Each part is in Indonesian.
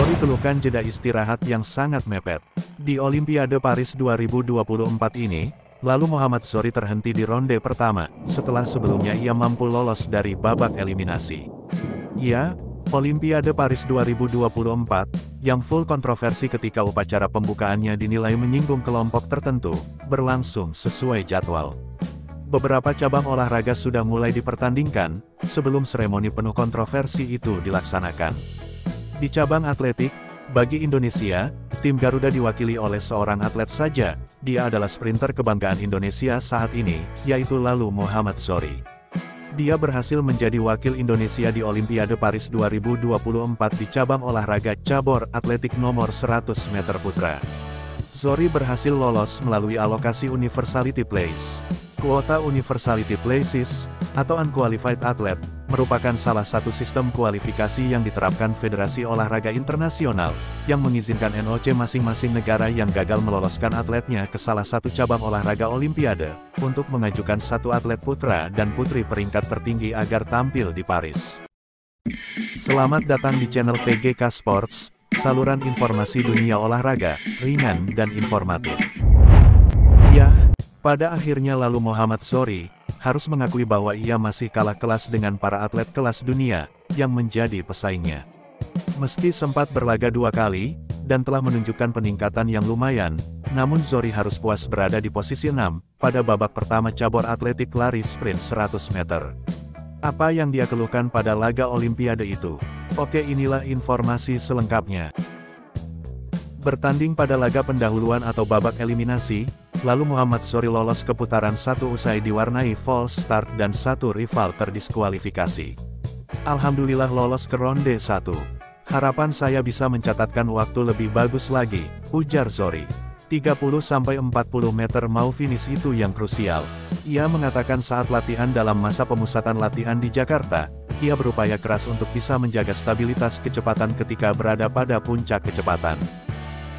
Zohri keluhkan jeda istirahat yang sangat mepet. Di Olimpiade Paris 2024 ini, lalu Muhammad Zohri terhenti di ronde pertama, setelah sebelumnya ia mampu lolos dari babak eliminasi. Ya, Olimpiade Paris 2024, yang full kontroversi ketika upacara pembukaannya dinilai menyinggung kelompok tertentu, berlangsung sesuai jadwal. Beberapa cabang olahraga sudah mulai dipertandingkan, sebelum seremoni penuh kontroversi itu dilaksanakan. Di cabang atletik, bagi Indonesia, tim Garuda diwakili oleh seorang atlet saja, dia adalah sprinter kebanggaan Indonesia saat ini, yaitu lalu Muhammad Zohri. Dia berhasil menjadi wakil Indonesia di Olimpiade Paris 2024 di cabang olahraga cabur atletik nomor 100 meter putra. Zohri berhasil lolos melalui alokasi Universality Place. Kuota Universality Places, atau Unqualified Athlete, merupakan salah satu sistem kualifikasi yang diterapkan Federasi Olahraga Internasional, yang mengizinkan NOC masing-masing negara yang gagal meloloskan atletnya ke salah satu cabang olahraga Olimpiade, untuk mengajukan satu atlet putra dan putri peringkat tertinggi agar tampil di Paris. Selamat datang di channel PGK Sports, saluran informasi dunia olahraga, ringan dan informatif. Ya, pada akhirnya lalu Muhammad Zohri harus mengakui bahwa ia masih kalah kelas dengan para atlet kelas dunia yang menjadi pesaingnya. Meski sempat berlaga 2 kali dan telah menunjukkan peningkatan yang lumayan, namun Zohri harus puas berada di posisi 6 pada babak pertama cabur atletik lari sprint 100 meter. Apa yang dia keluhkan pada laga Olimpiade itu? Oke, inilah informasi selengkapnya. Bertanding pada laga pendahuluan atau babak eliminasi, lalu Muhammad Zohri lolos ke putaran 1 usai diwarnai false start dan satu rival terdiskualifikasi. Alhamdulillah lolos ke ronde 1. Harapan saya bisa mencatatkan waktu lebih bagus lagi, ujar Zohri. 30-40 meter mau finish itu yang krusial. Ia mengatakan saat latihan dalam masa pemusatan latihan di Jakarta, ia berupaya keras untuk bisa menjaga stabilitas kecepatan ketika berada pada puncak kecepatan.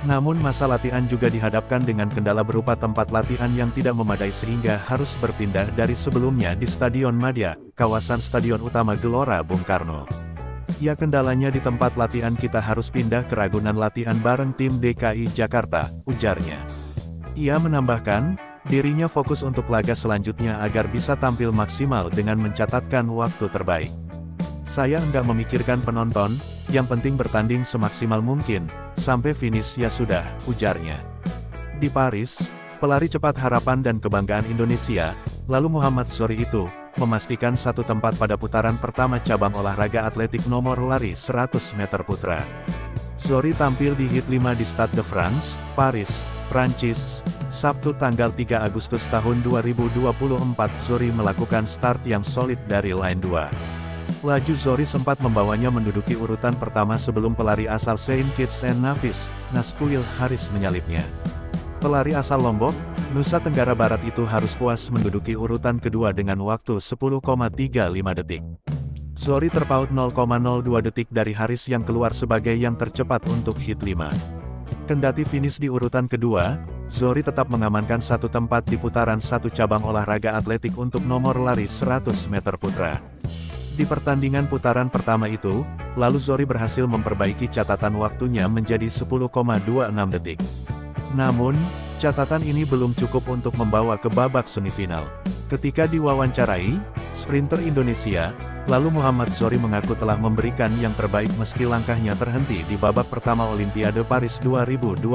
Namun masa latihan juga dihadapkan dengan kendala berupa tempat latihan yang tidak memadai sehingga harus berpindah dari sebelumnya di Stadion Madia, kawasan Stadion Utama Gelora Bung Karno. Ya, kendalanya di tempat latihan kita harus pindah ke Ragunan latihan bareng tim DKI Jakarta, ujarnya. Ia menambahkan, dirinya fokus untuk laga selanjutnya agar bisa tampil maksimal dengan mencatatkan waktu terbaik. Saya enggak memikirkan penonton, yang penting bertanding semaksimal mungkin, sampai finish ya sudah, ujarnya. Di Paris, pelari cepat harapan dan kebanggaan Indonesia, lalu Muhammad Zohri itu, memastikan satu tempat pada putaran pertama cabang olahraga atletik nomor lari 100 meter putra. Zohri tampil di hit 5 di Stade de France, Paris, Prancis, Sabtu tanggal 3 Agustus tahun 2024. Zohri melakukan start yang solid dari line 2. Laju Zohri sempat membawanya menduduki urutan pertama sebelum pelari asal Saint Kitts and Nevis, Nascuil Haris menyalipnya. Pelari asal Lombok, Nusa Tenggara Barat itu harus puas menduduki urutan kedua dengan waktu 10,35 detik. Zohri terpaut 0,02 detik dari Haris yang keluar sebagai yang tercepat untuk hit 5. Kendati finish di urutan kedua, Zohri tetap mengamankan satu tempat di putaran 1 cabang olahraga atletik untuk nomor lari 100 meter putra. Di pertandingan putaran pertama itu, lalu Zohri berhasil memperbaiki catatan waktunya menjadi 10,26 detik. Namun, catatan ini belum cukup untuk membawa ke babak semifinal. Ketika diwawancarai, sprinter Indonesia, lalu Muhammad Zohri mengaku telah memberikan yang terbaik meski langkahnya terhenti di babak pertama Olimpiade Paris 2024.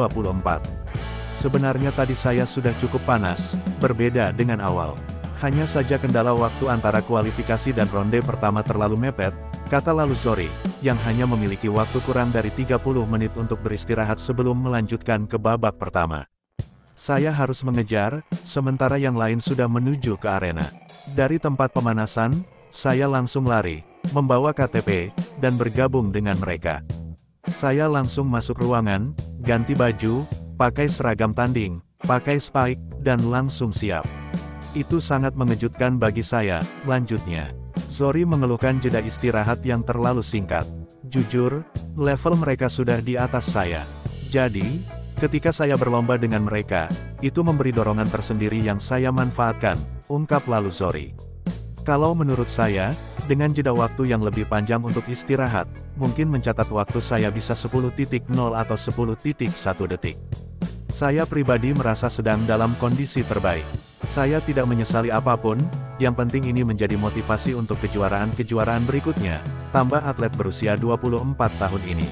Sebenarnya tadi saya sudah cukup panas, berbeda dengan awal. Hanya saja kendala waktu antara kualifikasi dan ronde pertama terlalu mepet, kata lalu Zohri, yang hanya memiliki waktu kurang dari 30 menit untuk beristirahat sebelum melanjutkan ke babak pertama. Saya harus mengejar, sementara yang lain sudah menuju ke arena. Dari tempat pemanasan, saya langsung lari, membawa KTP, dan bergabung dengan mereka. Saya langsung masuk ruangan, ganti baju, pakai seragam tanding, pakai spike, dan langsung siap. Itu sangat mengejutkan bagi saya, lanjutnya. Zohri mengeluhkan jeda istirahat yang terlalu singkat. Jujur, level mereka sudah di atas saya. Jadi, ketika saya berlomba dengan mereka, itu memberi dorongan tersendiri yang saya manfaatkan, ungkap lalu Zohri. Kalau menurut saya, dengan jeda waktu yang lebih panjang untuk istirahat, mungkin mencatat waktu saya bisa 10.0 atau 10.1 detik. Saya pribadi merasa sedang dalam kondisi terbaik. Saya tidak menyesali apapun, yang penting ini menjadi motivasi untuk kejuaraan-kejuaraan berikutnya, tambah atlet berusia 24 tahun ini.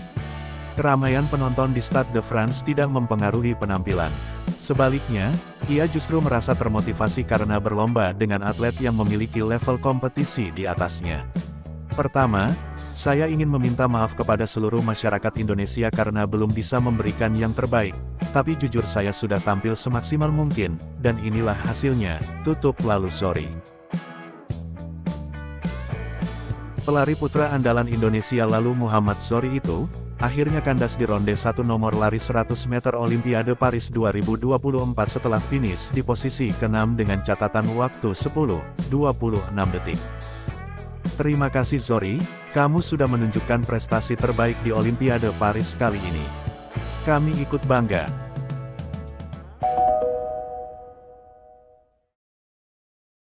Keramaian penonton di Stade de France tidak mempengaruhi penampilan. Sebaliknya, ia justru merasa termotivasi karena berlomba dengan atlet yang memiliki level kompetisi di atasnya. Pertama, saya ingin meminta maaf kepada seluruh masyarakat Indonesia karena belum bisa memberikan yang terbaik, tapi jujur saya sudah tampil semaksimal mungkin, dan inilah hasilnya, tutup lalu sorry. Pelari putra andalan Indonesia lalu Muhammad Zohri itu, akhirnya kandas di ronde 1 nomor lari 100 meter Olimpiade Paris 2024 setelah finish di posisi ke-6 dengan catatan waktu 10.26 detik. Terima kasih Zohri, kamu sudah menunjukkan prestasi terbaik di Olimpiade Paris kali ini. Kami ikut bangga.